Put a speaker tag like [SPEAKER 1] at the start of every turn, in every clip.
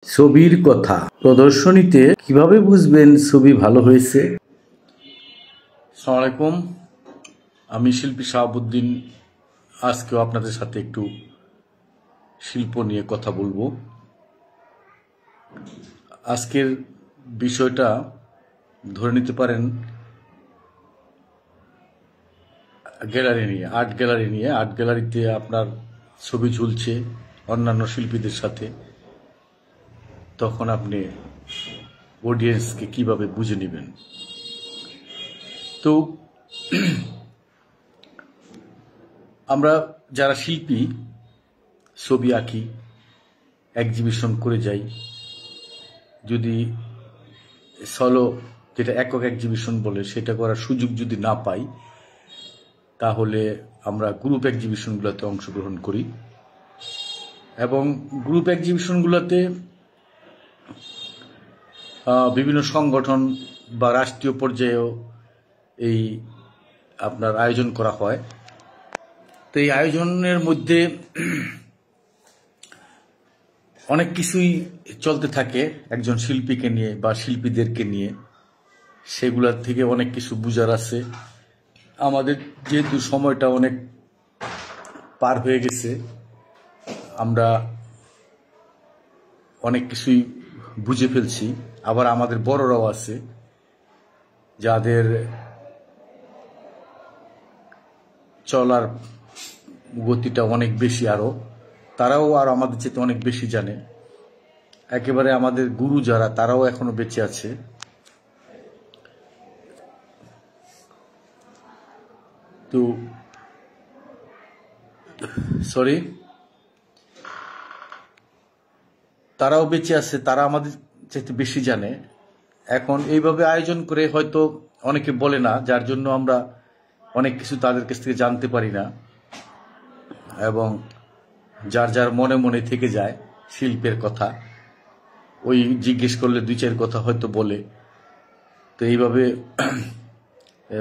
[SPEAKER 1] ছবির কথা প্রদর্শনীতে কিভাবে বুঝবেন ছবি ভালো হয়েছে? আসসালামু আলাইকুম, আমি শিল্পী শাহাবুদ্দিন। আজকেও আপনাদের সাথে একটু শিল্প নিয়ে কথা বলবো। আজকের বিষয়টা ধরে নিতে পারেন গ্যালারি নিয়ে, আর্ট গ্যালারি নিয়ে। আর্ট গ্যালারিতে আপনার ছবি ঝুলছে অন্যান্য শিল্পীদের সাথে, তখন আপনি অডিয়েন্সকে কিভাবে বুঝে নেবেন? তো আমরা যারা শিল্পী, ছবি আঁকি, এক্সিবিশন করে যাই, যদি সলো, যেটা একক এক্সিবিশন বলে, সেটা করার সুযোগ যদি না পাই, তাহলে আমরা গ্রুপ এক্সিবিশনগুলোতে অংশগ্রহণ করি। এবং গ্রুপ এক্সিবিশনগুলোতে বিভিন্ন সংগঠন বা রাষ্ট্রীয় পর্যায়েও এই আপনার আয়োজন করা হয়। তো এই আয়োজনের মধ্যে অনেক কিছুই চলতে থাকে একজন শিল্পীকে নিয়ে বা শিল্পীদেরকে নিয়ে। সেগুলোর থেকে অনেক কিছু বুঝার আছে। আমাদের যেহেতু সময়টা অনেক পার হয়ে গেছে, আমরা অনেক কিছুই বুঝে ফেলছি। আবার আমাদের বড়রাও আছে যাদের চলার গতিটা অনেক বেশি, তারাও আর আমাদের চেয়ে অনেক বেশি জানে। একেবারে আমাদের গুরু যারা, তারাও এখনো বেঁচে আছে। তো তারাও বেঁচে আছে, তারা আমাদের চেয়ে বেশি জানে। এখন এইভাবে আয়োজন করে হয়তো অনেকে বলে না, যার জন্য আমরা অনেক কিছু তাদের কাছ থেকে জানতে পারি না, এবং যার যার মনে মনে থেকে যায় শিল্পের কথা। ওই জিজ্ঞেস করলে দুই চার কথা হয়তো বলে। তো এইভাবে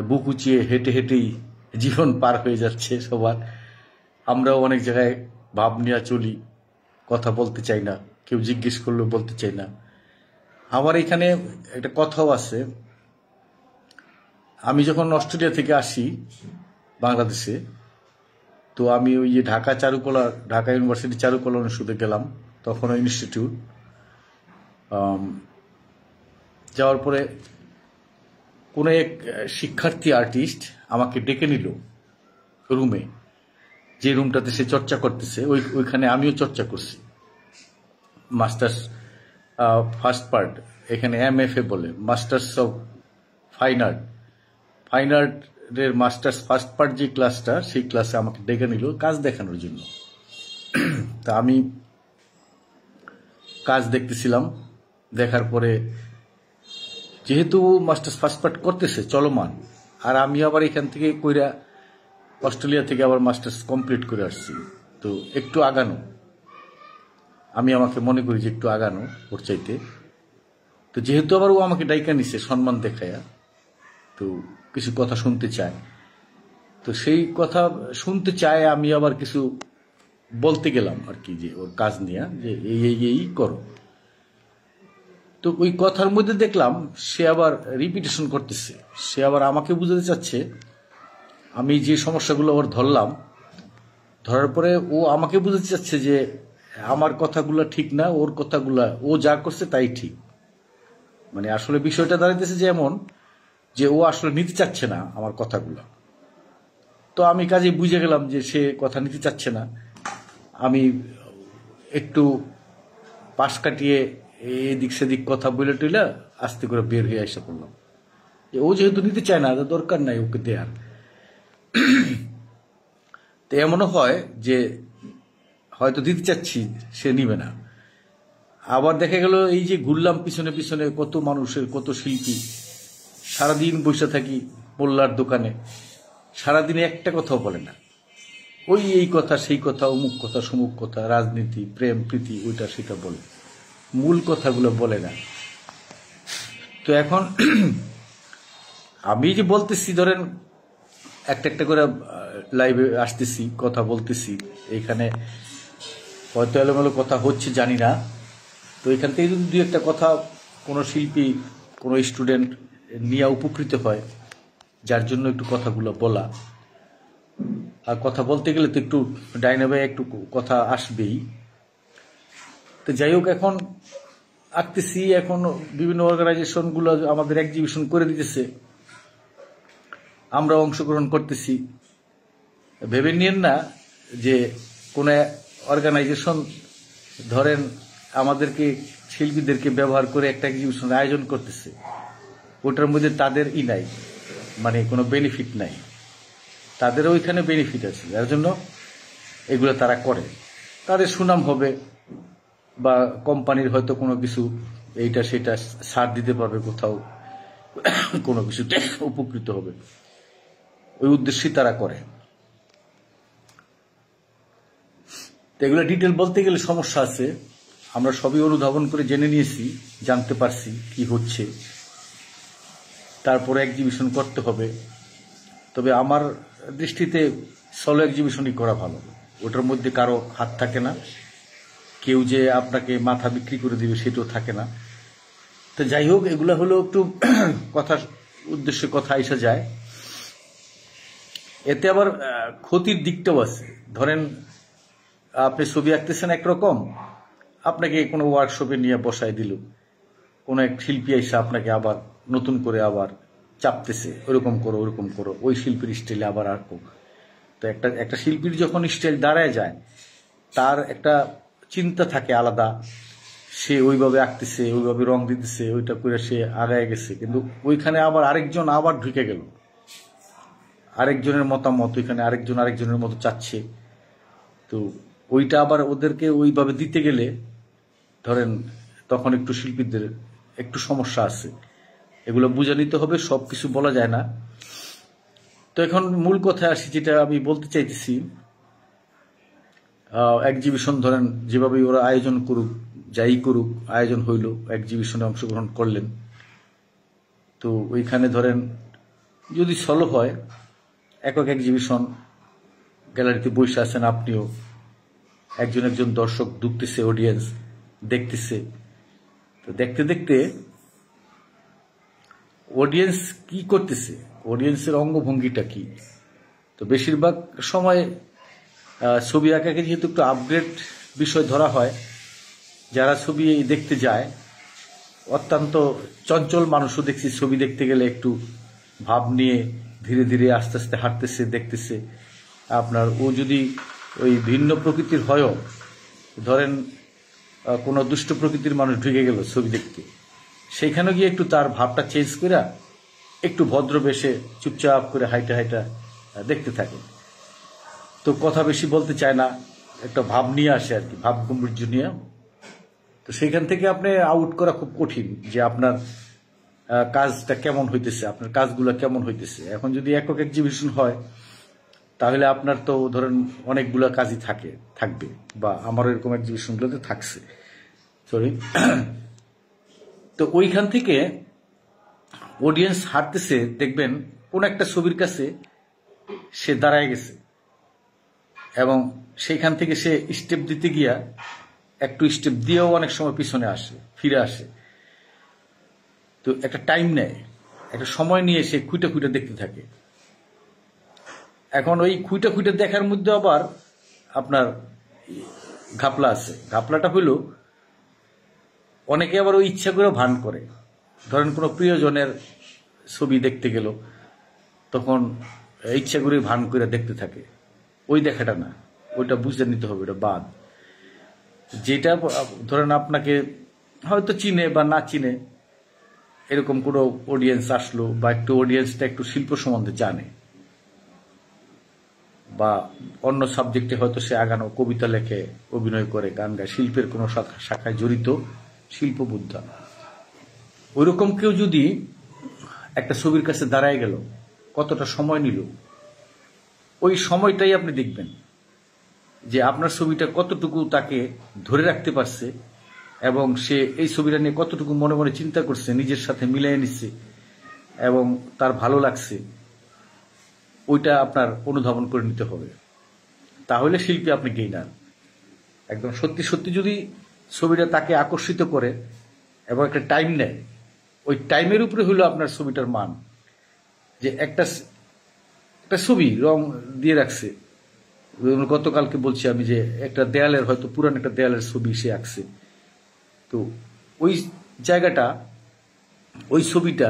[SPEAKER 1] বুক উঁচিয়ে হেঁটে হেঁটেই জীবন পার হয়ে যাচ্ছে সবার। আমরাও অনেক জায়গায় ভাব নিয়ে চলি, কথা বলতে চাই না, কেউ জিজ্ঞেস করলেও বলতে চাই না। আমার এখানে একটা কথাও আছে। আমি যখন অস্ট্রেলিয়া থেকে আসি বাংলাদেশে, তো আমি ওই যে ঢাকা ইউনিভার্সিটি চারুকলা অনুষদে গেলাম, তখন ইনস্টিটিউট। যাওয়ার পরে কোনো এক শিক্ষার্থী আর্টিস্ট আমাকে ডেকে নিল রুমে, যে রুমটাতে সে চর্চা করতেছে, ওইখানে আমিও চর্চা করছি। মাস্টার্স ফার্স্ট পার্ট, এখানে MFA বলে, masters of fine art. Fine আর্টের মাস্টার্স ফার্স্ট পার্ট যে ক্লাসটা, সেই ক্লাসে আমাকে ডেকে নিল কাজ দেখানোর জন্য। তা আমি কাজ দেখতেছিলাম। দেখার পরে যেহেতু মাস্টার্স ফার্স্ট পার্ট করতেছে চলমান, আর আমি আবার এখান থেকে কইরা অস্ট্রেলিয়া থেকে আবার মাস্টার্স কমপ্লিট করে আসছি, তো একটু আগানো, আমি আমাকে মনে করি যে একটু আগানো ওর চাইতে। তো যেহেতু আবার ও আমাকে ডাইকা নিছে সম্মান দেখায়া, তো কিছু কথা শুনতে চায়। তো সেই কথা শুনতে চায়, আমি আবার কিছু বলতে গেলাম আর কি, যে ওর কাজ নিয়ে, যে এই করো। তো ওই কথার মধ্যে দেখলাম সে আবার রিপিটেশন করতেছে। সে আবার আমাকে বুঝাতে চাচ্ছে, আমি যে সমস্যাগুলো ওর ধরার পরে ও আমাকে বুঝাতে চাচ্ছে যে আমার কথাগুলো ঠিক না, ওর কথাগুলা, ও যা করছে তাই ঠিক। মানে আসলে বিষয়টা দাঁড়াইতেছে যে এমন, যে ও আসলে নিতে চাচ্ছে না আমার কথাগুলো। তো আমি কাজে বুঝে গেলাম যে সে কথা নিতে চাচ্ছে না। আমি একটু পাশ কাটিয়ে এদিক সেদিক কথা বলে টইলা আস্তে করে বের হয়ে এসে পড়লাম, যে ও যেহেতু নিতে চায় না, দরকার নাই ওকে দেয়ার। তো এমনও হয় যে হয়তো দিতে চাচ্ছি, সে নিবে না। আবার দেখা গেল এই যে ঘুরলাম পিছনে পিছনে, কত মানুষের, কত শিল্পী, সারাদিন বসে থাকি মোল্লার দোকানে, সারাদিনে একটা কথাও বলে না। ওই এই কথা সেই কথা, অমুক কথা সমুক কথা, রাজনীতি, প্রেম প্রীতি, ওইটা সেটা বলে, মূল কথাগুলো বলে না। তো এখন আমি যে বলতেছি, ধরেন একটা একটা করে লাইভে আসতেছি, কথা বলতেছি, এখানে হয়তো এলোমেলো কথা হচ্ছে জানি না, তো এখান থেকে যদি দুই একটা কথা কোনো শিল্পী কোনো স্টুডেন্ট নিয়ে উপকৃত হয়, যার জন্য একটু কথাগুলো বলা। আর কথা বলতে গেলে তো একটু ডাইনামে একটু কথা আসবেই। তো যাই হোক, এখন আঁকতেছি, এখন বিভিন্ন অর্গানাইজেশনগুলো আমাদের এক্সিবিশন করে দিতেছে, আমরা অংশগ্রহণ করতেছি। ভেবে নিয়েন না যে কোনো অর্গানাইজেশন ধরেন আমাদেরকে শিল্পীদেরকে ব্যবহার করে একটা এক্সিবিশন আয়োজন করতেছে, ওটার মধ্যে তাদের নাই, মানে কোনো বেনিফিট নাই। তাদেরও ওইখানে বেনিফিট আছে, যার জন্য এগুলো তারা করে। তাদের সুনাম হবে, বা কোম্পানির হয়তো কোনো কিছু এইটা সেটা ছাড় দিতে পারবে, কোথাও কোনো কিছু উপকৃত হবে, ওই উদ্দেশ্যেই তারা করে। এগুলো ডিটেল বলতে গেলে সমস্যা আছে, আমরা সবই অনুধাবন করে জেনে নিয়েছি, জানতে পারছি কি হচ্ছে, তারপরে এক্সিবিশন করতে হবে। তবে আমার দৃষ্টিতে সলো এক্সিবিশনই করা ভালো, ওটার মধ্যে কারো হাত থাকে না, কেউ যে আপনাকে মাথা বিক্রি করে দিবে সেটাও থাকে না। তো যাই হোক, এগুলা হলো একটু কথার উদ্দেশ্যে কথা এসে যায়। এতে আবার ক্ষতির দিকটাও আছে। ধরেন আপনি ছবি আঁকতেছেন একরকম, আপনাকে কোনো ওয়ার্কশপে নিয়ে বসায় দিল, কোনো এক শিল্পী এসে আপনাকে আবার নতুন করে আবার চাপতেছে, ওরকম করো ওরকম করো, ওই শিল্পীর স্টাইলে আবার আঁকো। তো একটা শিল্পীর যখন স্টাইল দাঁড়ায় যায়, তার একটা চিন্তা থাকে আলাদা, সে ওইভাবে আঁকতেছে, ওইভাবে রং দিতেছে, ওইটা করে সে আগায় গেছে। কিন্তু ওইখানে আবার আরেকজন আবার ঢুকে গেল, আরেকজনের মতামত, ওইখানে আরেকজনের মতো চাচ্ছে। তো ওইটা আবার ওদেরকে ওইভাবে দিতে গেলে ধরেন তখন একটু শিল্পীদের একটু সমস্যা আছে, এগুলো বুঝে নিতে হবে, সব কিছু বলা যায় না। তো এখন মূল কথায় আসি, যেটা আমি বলতে চাইতেছি, এক্সিবিশন ধরেন যেভাবে ওরা আয়োজন করুক, যাই করুক, আয়োজন হইল, এক্সিবিশনে অংশগ্রহণ করলেন। তো ওইখানে ধরেন যদি সলো হয়, একক এক্সিবিশন, গ্যালারিতে বসে আছেন আপনিও, একজন দর্শক ঢুকতেছে, অডিয়েন্স দেখতেছে। তো দেখতে দেখতে অডিয়েন্স কি করতেছে, অডিয়েন্সের অঙ্গভঙ্গিটা কি। তো বেশিরভাগ সময় ছবি আঁকাকে যেহেতু একটু আপগ্রেড বিষয় ধরা হয়, যারা ছবি দেখতে যায় অত্যন্ত চঞ্চল মানুষও দেখছি ছবি দেখতে গেলে একটু ভাব নিয়ে ধীরে ধীরে আস্তে আস্তে হাঁটতেছে, দেখতেছে। আপনার ও যদি ওই ভিন্ন প্রকৃতির হয়ও, ধরেন কোনো দুষ্ট প্রকৃতির মানুষ ঢুকে গেল ছবি দেখতে, সেইখানে গিয়ে একটু তার ভাবটা চেঞ্জ করে একটু ভদ্র বেশে চুপচাপ করে হাইটা হাইটা দেখতে থাকে। তো কথা বেশি বলতে চায় না, একটা ভাব নিয়ে আসে আর কি, ভাব গম্ভীর্য নিয়ে। তো সেইখান থেকে আপনি আউট করা খুব কঠিন যে আপনার কাজটা কেমন হইতেছে, আপনার কাজগুলো কেমন হইতেছে। এখন যদি একক এক্সিবিশন হয়, তাহলে আপনার তো ধরেন অনেকগুলো কাজই থাকবে, বা আমার এরকম এক্সিবিশনগুলোতে থাকছে, সরি। তো ওইখান থেকে অডিয়েন্স হাঁটতেছে, দেখবেন কোন একটা ছবির কাছে সে দাঁড়ায় গেছে, এবং সেইখান থেকে সে স্টেপ দিতে গিয়া একটু স্টেপ দিয়েও অনেক সময় পিছনে আসে, ফিরে আসে। তো একটা টাইম নেয়, একটা সময় নিয়ে সে খুঁটে খুঁটে দেখতে থাকে। এখন ওই খুঁটে খুঁটে দেখার মধ্যে আবার আপনার ঘাপলা আছে। ঘাপলাটা হইল, অনেকে আবার ওই ইচ্ছা করে ভান করে। ধরেন কোনো প্রিয়জনের ছবি দেখতে গেল, তখন ইচ্ছা করে ভান করে দেখতে থাকে। ওই দেখাটা না, ওইটা বুঝে নিতে হবে, ওটা বাদ। যেটা ধরেন আপনাকে হয়তো চিনে বা না চিনে, এরকম কোনো অডিয়েন্স আসলো, বা একটু অডিয়েন্সটা একটু শিল্প সম্বন্ধে জানে, বা অন্য সাবজেক্টে হয়তো সে আগানো, কবিতা লেখে, অভিনয় করে, গান গায়, শিল্পের কোনো শাখায় জড়িত, শিল্পবুদ্ধা, ওইরকম কেউ যদি একটা ছবির কাছে দাঁড়ায় গেল, কতটা সময় নিল, ওই সময়টাই আপনি দেখবেন যে আপনার ছবিটা কতটুকু তাকে ধরে রাখতে পারছে, এবং সে এই ছবিটা নিয়ে কতটুকু মনে মনে চিন্তা করছে, নিজের সাথে মিলিয়ে নিচ্ছে, এবং তার ভালো লাগছে। ওইটা আপনার অনুধাবন করে নিতে হবে, তাহলে শিল্পী আপনি গেইনার। একদম সত্যি সত্যি যদি ছবিটা তাকে আকর্ষিত করে এবং একটা টাইম নেয়, ওই টাইমের উপরে হলো আপনার ছবিটার মান। যে একটা একটা ছবি রং দিয়ে রাখছে, গতকালকে বলছি আমি যে একটা দেয়ালের, হয়তো পুরান একটা দেয়ালের ছবি সে আঁকছে, তো ওই জায়গাটা, ওই ছবিটা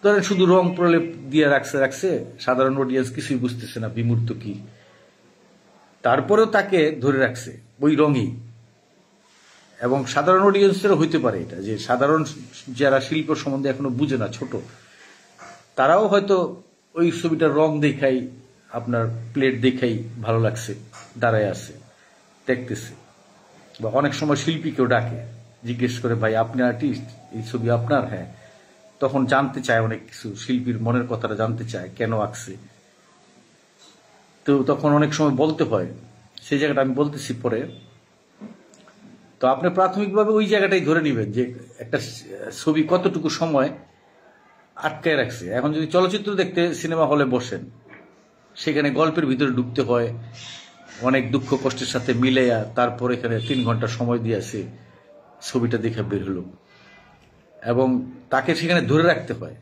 [SPEAKER 1] ধরেন শুধু রং প্রলেপ দিয়ে রাখছে সাধারণ অডিয়েন্স কিছুই বুঝতেছে না বিমূর্ত কি, তারপরেও তাকে ধরে রাখছে ওই রঙেই। এবং সাধারণ অডিয়েন্সেরও হইতে পারে এটা, যে সাধারণ যারা শিল্প সম্বন্ধে এখনো বুঝে না, ছোট, তারাও হয়তো ওই ছবিটার রং দেখাই, আপনার প্লেট দেখাই ভালো লাগছে, দাঁড়ায় আছে দেখতেছে। বা অনেক সময় শিল্পীকেও ডাকে, জিজ্ঞেস করে ভাই আপনি আর্টিস্ট, এই ছবি আপনার? হ্যাঁ। তখন জানতে চায় অনেক কিছু, শিল্পীর মনের কথাটা জানতে চায়, কেন আঁকছে। তো তখন অনেক সময় বলতে হয়, সেই জায়গাটা আমি বলতেছি পরে। তো আপনি প্রাথমিকভাবে ওই জায়গাটাই ধরে নেবেন যে একটা ছবি কতটুকু সময় আটকায় রাখছে। এখন যদি চলচ্চিত্র দেখতে সিনেমা হলে বসেন, সেখানে গল্পের ভিতরে ঢুকতে হয়, অনেক দুঃখ কষ্টের সাথে মিলেয়া তারপর এখানে 3 ঘন্টা সময় দিয়েছে ছবিটা দেখে বের হলো, এবং তাকে সেখানে ধরে রাখতে হয়।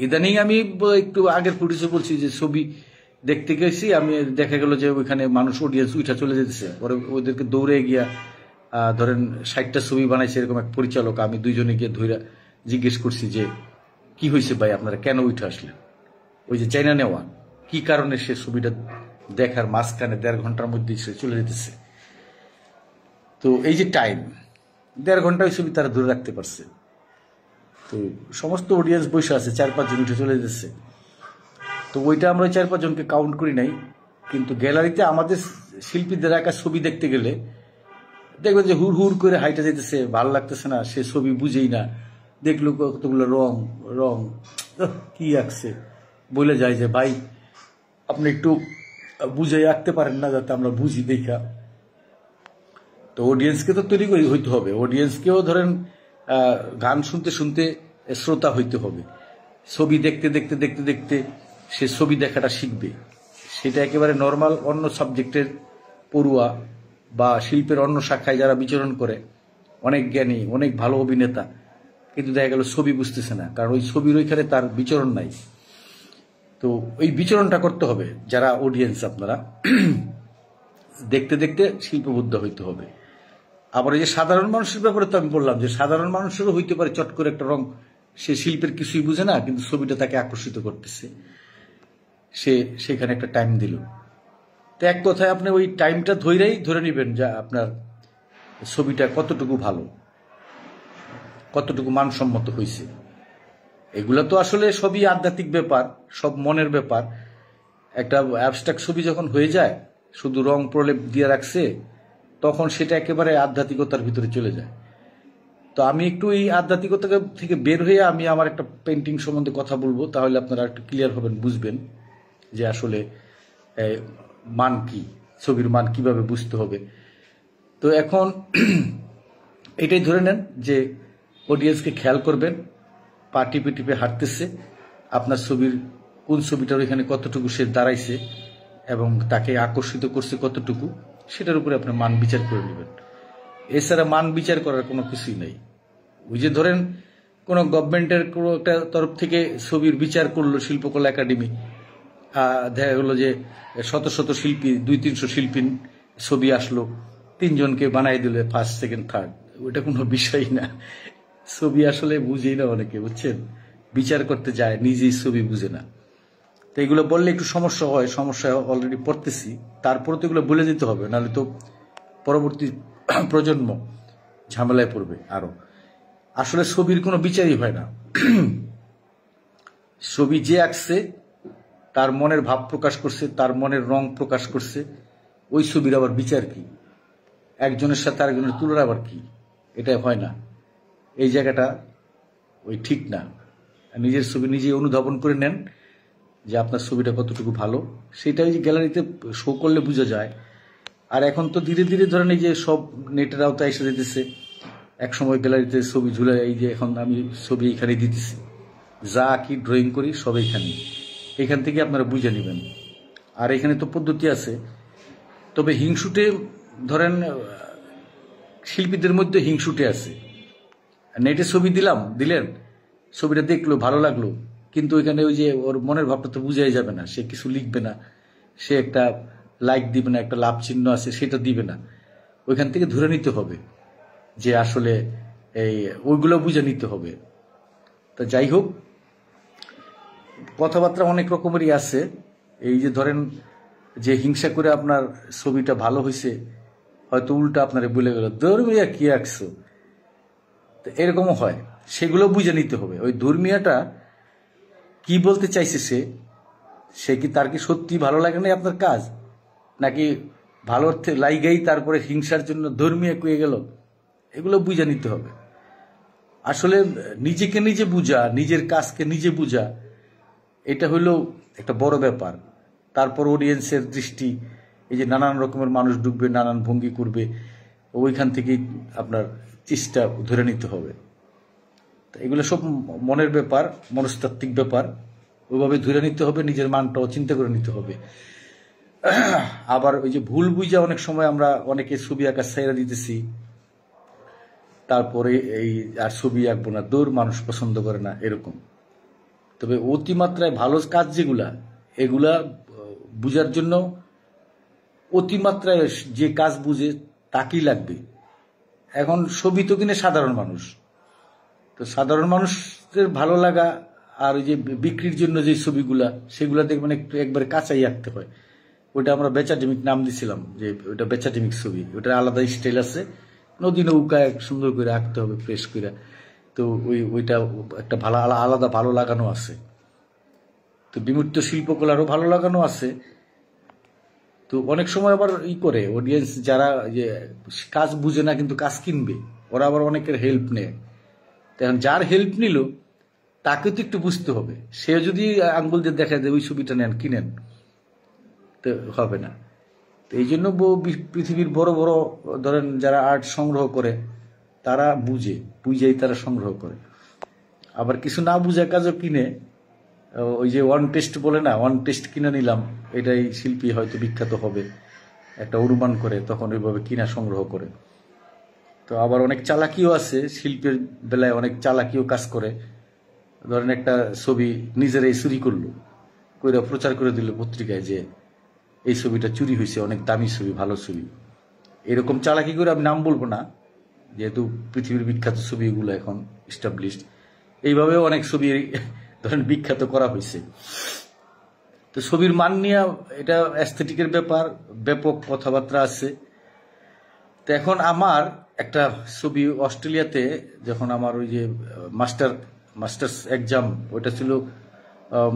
[SPEAKER 1] ইদানিং আমি একটু আগের ফুটেজে বলছি যে ছবি দেখতে গেছি আমি, দেখা গেল যে ওইখানে মানুষ অডিয়েন্স উঠা চলে যেতেছে, পরে ওদেরকে দৌড়ে গিয়া ধরেন 60টা ছবি বানাইছে এরকম এক পরিচালক, আমি 2 জনে গিয়ে ধইরা জিজ্ঞেস করছি যে কি হয়েছে ভাই, আপনারা কেন উঠে আসলেন? ওই যে চাইনা নেওয়া, কি কারণে সে ছবিটা দেখার মাঝখানে 1.5 ঘন্টার মধ্যে সে চলে যেতেছে। তো এই যে টাইম 1.5 ঘন্টা ওই ছবি তারা ধরে রাখতে পারছে। তো সমস্ত অডিয়েন্স বসে আছে, 4-5 জন উঠে চলে যেতেছে। তো ওইটা আমরা 4-5 জনকে কাউন্ট করি নাই, কিন্তু গ্যালারিতে আমাদের শিল্পীদের আঁকা ছবি দেখতে গেলে দেখবেন যে হুড় হুড় করে হাইটা যেতেছে, ভালো লাগতেছে না, সে ছবি বুঝেই না, দেখলো কতগুলো রং রং কি আঁকছে, বলে যায় যে ভাই আপনি একটু বুঝাই আঁকতে পারেন না যাতে আমরা বুঝি দেখা। তো অডিয়েন্সকে তো তৈরি করে হইতে হবে, অডিয়েন্সকেও ধরেন গান শুনতে শুনতে শ্রোতা হইতে হবে, ছবি দেখতে দেখতে দেখতে দেখতে সে ছবি দেখাটা শিখবে। সেটা একেবারে নর্মাল অন্য সাবজেক্টের পড়ুয়া বা শিল্পের অন্য শাখায় যারা বিচরণ করে, অনেক জ্ঞানী, অনেক ভালো অভিনেতা, কিন্তু দেখা গেল ছবি বুঝতেছে না, কারণ ওই ছবির ওইখানে তার বিচরণ নাই। তো ওই বিচরণটা করতে হবে যারা অডিয়েন্স, আপনারা দেখতে দেখতে শিল্পবুদ্ধ হইতে হবে। আবার এই যে সাধারণ মানুষের ব্যাপারে তো আমি বললাম যে সাধারণ মানুষেরও হইতে পারে চট করে একটা রং, সে শিল্পের কিছুই বুঝে না, কিন্তু ছবিটা তাকে আকর্ষিত করতেছে, সে সেখানে একটা টাইম দিল। তো এক কথায় আপনি ওই টাইমটা ধরে নেবেন যে আপনার ছবিটা কতটুকু ভালো, কতটুকু মানসম্মত হয়েছে। এগুলো তো আসলে সবই আধ্যাত্মিক ব্যাপার, সব মনের ব্যাপার। একটা অ্যাবস্ট্রাক্ট ছবি যখন হয়ে যায়, শুধু রং প্রলেপ দিয়ে রাখছে, তখন সেটা একেবারে আধ্যাত্মিকতার ভিতরে চলে যায়। তো আমি একটু এই আধ্যাত্মিকতা থেকে বের হয়ে আমি আমার একটা পেন্টিং সম্বন্ধে কথা বলবো, তাহলে আপনারা একটু ক্লিয়ার হবেন, বুঝবেন যে আসলে মান কি, ছবির মান কিভাবে বুঝতে হবে। তো এখন এটাই ধরে নেন যে অডিয়েন্সকে খেয়াল করবেন, পা টিপে টিপে হাঁটতেছে, আপনার ছবির কোন ছবিটার ওইখানে কতটুকু সে দাঁড়াইছে এবং তাকে আকর্ষিত করছে কতটুকু, সেটার উপরে আপনার মান বিচার করে নেবেন। এছাড়া মান বিচার করার কোনো কিছুই নাই। ওই যে ধরেন কোনো গভর্নমেন্টের কোনো একটা তরফ থেকে ছবির বিচার করলো শিল্পকলা একাডেমি, দেখা গেলো যে শত শত শিল্পী, 200-300 শিল্পী ছবি আসলো, 3 জনকে বানাই দিলে ফার্স্ট সেকেন্ড থার্ড, ওইটা কোনো বিষয় না। ছবি আসলে বুঝেই না অনেকে, বুঝছেন, বিচার করতে যায় নিজেই ছবি বুঝে না। তো এগুলো বললে একটু সমস্যা হয়, সমস্যা অলরেডি পড়তেছি, তারপরে তো এগুলো বলে দিতে হবে, নাহলে তো পরবর্তী প্রজন্ম ঝামেলায় পড়বে আরো। আসলে ছবির কোনো বিচারই হয় না, ছবি যে আঁকছে তার মনের ভাব প্রকাশ করছে, তার মনের রং প্রকাশ করছে, ওই ছবির আবার বিচার কি, একজনের সাথে আরেকজনের তুলনা আবার কি, এটা হয় না। এই জায়গাটা ওই ঠিক না। নিজের ছবি নিজে অনুধাবন করে নেন যে আপনার ছবিটা কতটুকু ভালো, সেটা ওই যে গ্যালারিতে শো করলে বোঝা যায়। আর এখন তো ধীরে ধীরে ধরেন এই যে সব নেটের আওতায় এসে যেতেছে, এক সময় গ্যালারিতে ছবি ঝুলে, এই যে এখন আমি ছবি এখানে দিতেছি, যা কি ড্রয়িং করি সব এইখানে, এখান থেকে আপনারা বুঝে নেবেন। আর এখানে তো পদ্ধতি আছে, তবে হিংসুটে ধরেন শিল্পীদের মধ্যে হিংসুটে আছে। নেটে ছবি দিলেন, ছবিটা দেখলো, ভালো লাগলো, কিন্তু ওইখানে ওই যে ওর মনের ভাবটা তো বুঝাই যাবে না, সে কিছু লিখবে না, সে একটা লাইক দিবে না, একটা লাভ চিহ্ন আছে সেটা দিবে না। ওইখান থেকে ধরে নিতে হবে যে আসলে এই ওইগুলো বুঝে নিতে হবে। তা যাই হোক, কথাবার্তা অনেক রকমেরই আছে। এই যে ধরেন যে হিংসা করে আপনার ছবিটা ভালো হয়েছে, হয়তো উল্টা আপনারে বলে গেল ধর্মিয়া কি আঁকছো, এরকমও হয়। সেগুলো বুঝে নিতে হবে ওই ধর্মিয়াটা কি বলতে চাইছে, সে কি তার কি সত্যি ভালো লাগে না আপনার কাজ, নাকি ভালো অর্থে লাইগাই তারপরে হিংসার জন্য ধর্মিয়া কুয়ে গেল, এগুলো বুঝে নিতে হবে। আসলে নিজেকে নিজে বুঝা, নিজের কাজকে নিজে বুঝা, এটা হলো একটা বড় ব্যাপার। তারপর অডিয়েন্সের দৃষ্টি, এই যে নানান রকমের মানুষ ঢুকবে, নানান ভঙ্গি করবে, ওইখান থেকেই আপনার চেষ্টা ধরে নিতে হবে। এগুলো সব মনের ব্যাপার, মনস্তাত্ত্বিক ব্যাপার, ওইভাবে ধরে নিতে হবে, নিজের মানটাও চিন্তা করে নিতে হবে। আবার ওই যে ভুল বুঝা অনেক সময় আমরা অনেকে ছবি আঁকা ছেড়ে দিতেছি, তারপরে এই আর ছবি আঁকবো না, দৌড় মানুষ পছন্দ করে না, এরকম। তবে অতিমাত্রায় ভালো কাজ যেগুলা, এগুলা বুঝার জন্য অতিমাত্রায় যে কাজ বুঝে তাকেই লাগবে। এখন ছবি তো কিনে সাধারণ মানুষ, তো সাধারণ মানুষের ভালো লাগা আর ওই যে বিক্রির জন্য যে ছবিগুলা, সেগুলা দেখবেন একটু একবারে কাঁচাই আঁকতে হয়। ওইটা আমরা বেচাডেমিক নাম দিছিলাম, যে ওইটা বেচাডেমিক ছবি, ওইটার আলাদা স্টাইল আছে, নদী নৌকা সুন্দর করে আঁকতে হবে, ফ্রেশ করে। তো ওইটা একটা আলাদা ভালো লাগানো আছে। তো বিমূর্ত শিল্পকলারও ভালো লাগানো আছে। তো অনেক সময় আবার করে অডিয়েন্স যারা যে কাজ বুঝে না কিন্তু কাজ কিনবে, ওরা আবার অনেকের হেল্প নেয়। তখন যার হেল্প নিল তাকে তো একটু বুঝতে হবে। সে যদি আঙ্গুল দিয়ে দেখা যায় ওই ছবিটা নেন, কিনেন, তো হবে না। তো এই জন্য পৃথিবীর বড় বড় ধরেন যারা আর্ট সংগ্রহ করে, তারা বুঝেই তারা সংগ্রহ করে। আবার কিছু না বুঝে কাজও কিনে, ওই যে ওয়ান টেস্ট বলে না, ওয়ান টেস্ট কিনে নিলাম, এটাই শিল্পী হয়তো বিখ্যাত হবে, একটা অনুমান করে তখন ওইভাবে কিনা সংগ্রহ করে। তো আবার অনেক চালাকিও আছে শিল্পের বেলায়, অনেক চালাকিও কাজ করে। ধরেন একটা ছবি নিজেরাই চুরি করলো, কইরা প্রচার করে দিল পত্রিকায় যে এই ছবিটা চুরি হয়েছে, অনেক দামি ছবি, ভালো ছবি। এরকম চালাকি করে আমি নাম বলবো না, যেহেতু পৃথিবীর বিখ্যাত ছবিগুলো এখন এস্টাবলিশড। এইভাবেও অনেক ছবি ধরেন বিখ্যাত করা হয়েছে। তো ছবির মান নিয়ে এটা অ্যাস্থেটিকের ব্যাপার, ব্যাপক কথাবার্তা আছে। তো এখন আমার একটা ছবি অস্ট্রেলিয়াতে, যখন আমার ওই যে মাস্টার্স এক্সাম, ওইটা ছিল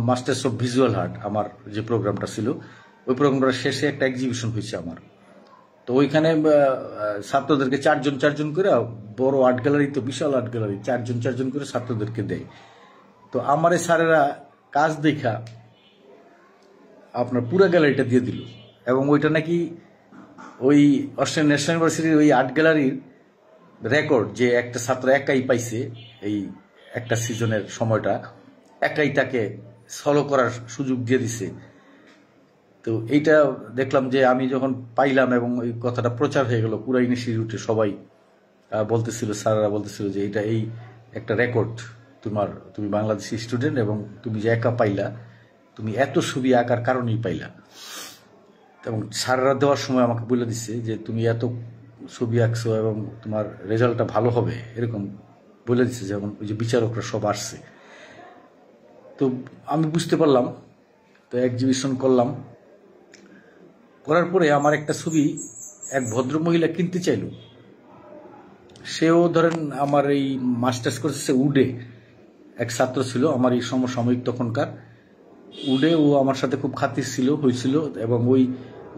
[SPEAKER 1] মাস্টার্স অফ ভিজুয়াল আর্ট, আমার যে প্রোগ্রামটা ছিল, ওই প্রোগ্রামটার শেষে একটা এক্সিবিশন হয়েছে আমার। তো ওইখানে ছাত্রদেরকে চারজন করে, বড় আর্ট গ্যালারি, তো বিশাল আর্ট গ্যালারি, চারজন করে ছাত্রদেরকে দেয়। তো আমার এই স্যারেরা কাজ দেখা আপনার পুরো গ্যালারিটা দিয়ে দিল, এবং ওইটা নাকি ওই অস্ট্রেলিয়ান ন্যাশনাল ইউনিভার্সিটির ওই আর্ট গ্যালারির রেকর্ড, যে একটা ছাত্র একাই পাইছে এই একটা সিজনের সময়টা, একাই তাকে সলো করার সুযোগ দিয়ে দিছে। তো এইটা দেখলাম যে আমি যখন পাইলাম এবং এই কথাটা প্রচার হয়ে গেল পুরো ইনস্টিটিউটে, সবাই বলতেছিল, স্যাররা বলতেছিল যে এটা এই একটা রেকর্ড, তুমি বাংলাদেশি স্টুডেন্ট এবং তুমি যে একা পাইলা, তুমি এত ছবি আঁকার কারণেই পাইলা। এবং স্যাররা দেওয়ার সময় আমাকে বলে দিচ্ছে যে তুমি এত ছবি আঁকছো এবং তোমার রেজাল্টটা ভালো হবে, এরকম বলে দিচ্ছে, যেমন ওই যে বিচারকরা সব আসছে। তো আমি বুঝতে পারলাম, তো এক্সিবিশন করলাম, করার পরে আমার একটা ছবি এক ভদ্রমহিলা কিনতে চাইল। সেও ধরেন আমার এই মাস্টার্স করছে উডে, এক ছাত্র ছিল আমার এই সমসাময়িক তখনকার উডে, ও আমার সাথে খুব খাতির হয়েছিল, এবং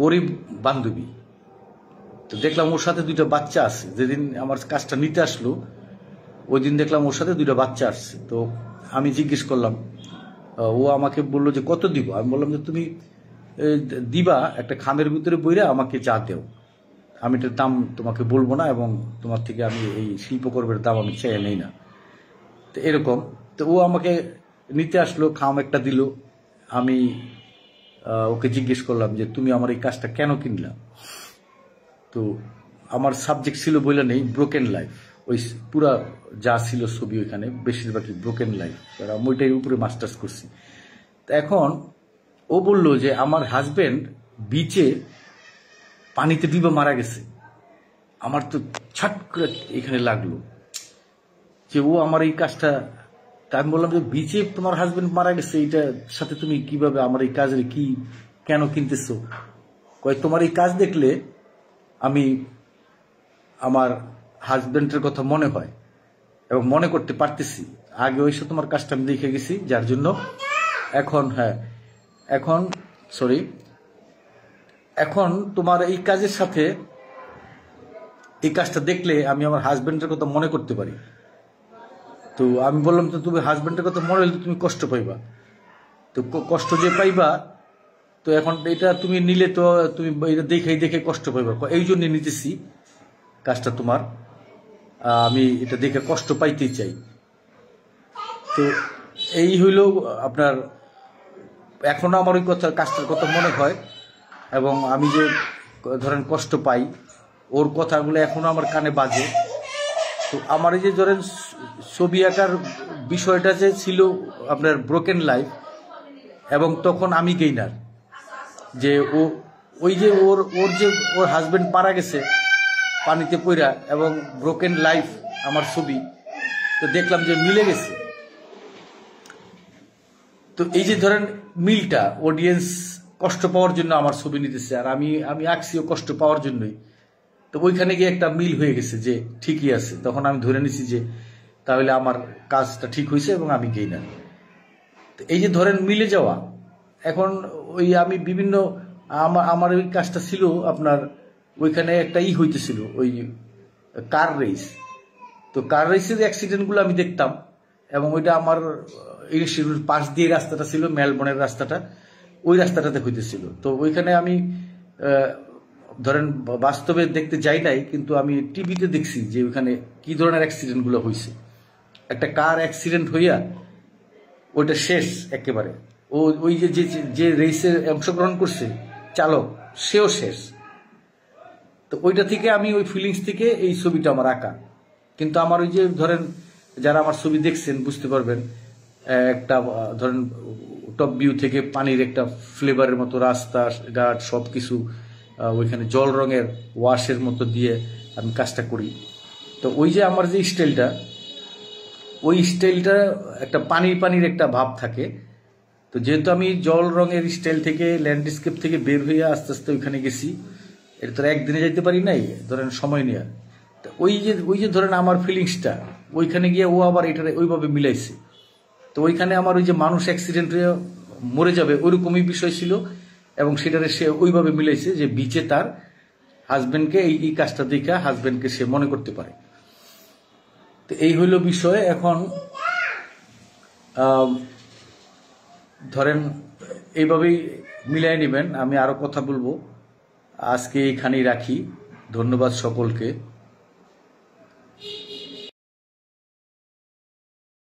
[SPEAKER 1] ওরই বান্ধবী। তো দেখলাম ওর সাথে দুইটা বাচ্চা আছে। যেদিন আমার কাজটা নিতে আসলো, ওই দিন দেখলাম ওর সাথে দুইটা বাচ্চা আসছে। তো আমি জিজ্ঞেস করলাম, ও আমাকে বললো যে কত দিব। আমি বললাম যে তুমি দিবা একটা খামের ভিতরে বইরা আমাকে যা দেও, আমি এটার দাম তোমাকে বলবো না, এবং তোমার থেকে আমি এই শিল্পকর্মের দাম আমি চেয়ে নেই না। তো এরকম। তো ও আমাকে নিতে আসলো, খাম একটা দিল। আমি ওকে জিজ্ঞেস করলাম যে তুমি আমার এই কাজটা কেন কিনলা। তো আমার সাবজেক্ট ছিল বলে নেই, ব্রোকেন লাইফ। ওই পুরা যা ছিল ছবি ওইখানে বেশিরভাগই ব্রোকেন লাইফ, আমি ওইটার উপরে মাস্টার্স করছি। তো এখন ও বলল যে আমার হাজবেন্ড বিচে পানিতে ডুবে মারা গেছে। আমার তো ছাট করে এখানে লাগলো যে ও আমার এই কাজটা, আমি বললাম যে বিচে তোমার হাজবেন্ড মারা গেছে, এইটার সাথে তুমি কিভাবে আমার এই কাজের কি কেন কিনতেছো? কয় তোমার এই কাজ দেখলে আমি আমার হাজবেন্ডের কথা মনে হয় এবং মনে করতে পারতেছি। আগে ওইসব তোমার কাজটা আমি দেখে গেছি, যার জন্য এখন তোমার এই কাজের সাথে এই কাজটা দেখলে আমি আমার হাজবেন্ডের কথা মনে করতে পারি। তো আমি বললাম তো তুমি হাজবেন্ডের কথা মনে হলে তুমি কষ্ট পাইবা, তো কষ্ট যে পাইবা, তো এখন এটা তুমি নিলে তো তুমি এটা দেখে কষ্ট পাইবা, এই জন্য নিতেছি কাজটা তোমার, আমি এটা দেখে কষ্ট পাইতেই চাই। তো এই হইল আপনার, এখনো আমার ওই কাজটার কথা মনে হয় এবং আমি যে ধরেন কষ্ট পাই, ওর কথাগুলো এখনো আমার কানে বাজে। তো আমার এই যে ধরেন ছবি আঁকার বিষয়টা যে ছিল আপনার ব্রোকেন লাইফ, এবং তখন আমি গেইনার, যে ওই যে ওর হাজবেন্ড মারা গেছে পানিতে পইরা, এবং ব্রোকেন লাইফ আমার ছবি, তো দেখলাম যে মিলে গেছে। তো এই যে ধরেন মিলটা, অডিয়েন্স কষ্ট পাওয়ার জন্য আমার ছবি নিতেছে, আর আমি আঁকছিও কষ্ট পাওয়ার জন্যই। তো ওইখানে গিয়ে একটা মিল হয়ে গেছে যে ঠিকই আছে, তখন আমি ধরে নিছি যে তাহলে আমার কাজটা ঠিক হয়েছে এবং আমি গেইনার। তো এই যে ধরেন মিলে যাওয়া, এখন ওই আমি বিভিন্ন আমার ওই কাজটা ছিল আপনার, ওইখানে একটা হইতেছিল ওই কার রেস। তো কার রেসের অ্যাক্সিডেন্টগুলো আমি দেখতাম, এবং ওইটা আমার ইনস্টিটিউট পাশ দিয়ে রাস্তাটা ছিল, মেলবোর্নের রাস্তাটা, ওই রাস্তাটাতে হইতেছিল। তো ওইখানে আমি ধরেন বাস্তবে দেখতে যাই নাই, কিন্তু আমি টিভিতে দেখছি যে ওইখানে কি ধরনের অ্যাক্সিডেন্টগুলো হয়েছে। একটা কার অ্যাক্সিডেন্ট হইয়া ওইটা শেষ একেবারে, ওই যে রেসে অংশগ্রহণ করছে চালক, সেও শেষ। তো ওইটা থেকে আমি ওই ফিলিংস থেকে এই ছবিটা আমার আঁকা। কিন্তু আমার ওই যে ধরেন যারা আমার ছবি দেখছেন বুঝতে পারবেন, একটা ধরেন টপ ভিউ থেকে পানির একটা ফ্লেভারের মতো রাস্তা ঘাট সবকিছু, ওইখানে জল রঙের ওয়াশের মতো দিয়ে আমি কাজটা করি। তো ওই যে আমার যে স্টাইলটা, ওই স্টাইলটা একটা পানির একটা ভাব থাকে। তো যেহেতু আমি জল রঙের স্টাইল থেকে ল্যান্ডস্কেপ থেকে বের হয়ে আস্তে আস্তে ওইখানে গেছি, এটা তো একদিনে যাইতে পারি নাই, ধরেন সময় নিয়ে। তো ওই যে ধরেন আমার ফিলিংসটা ওইখানে গিয়ে ও আবার এটা ওইভাবে মিলাইছে। তো ওইখানে আমার ওই যে মানুষ অ্যাক্সিডেন্ট হয়ে মরে যাবে ওইরকমই বিষয় ছিল, এবং সেটারে সে ওইভাবে মিলাইছে যে বিচে তার হাজবেন্ডকে এই কাজটা দেখে হাজবেন্ডকে সে মনে করতে পারে। তো এই হইল বিষয়। এখন ধরেন এইভাবেই মিলাই নেবেন। আমি আরো কথা বলবো, আজকে এখানেই রাখি। ধন্যবাদ সকলকে।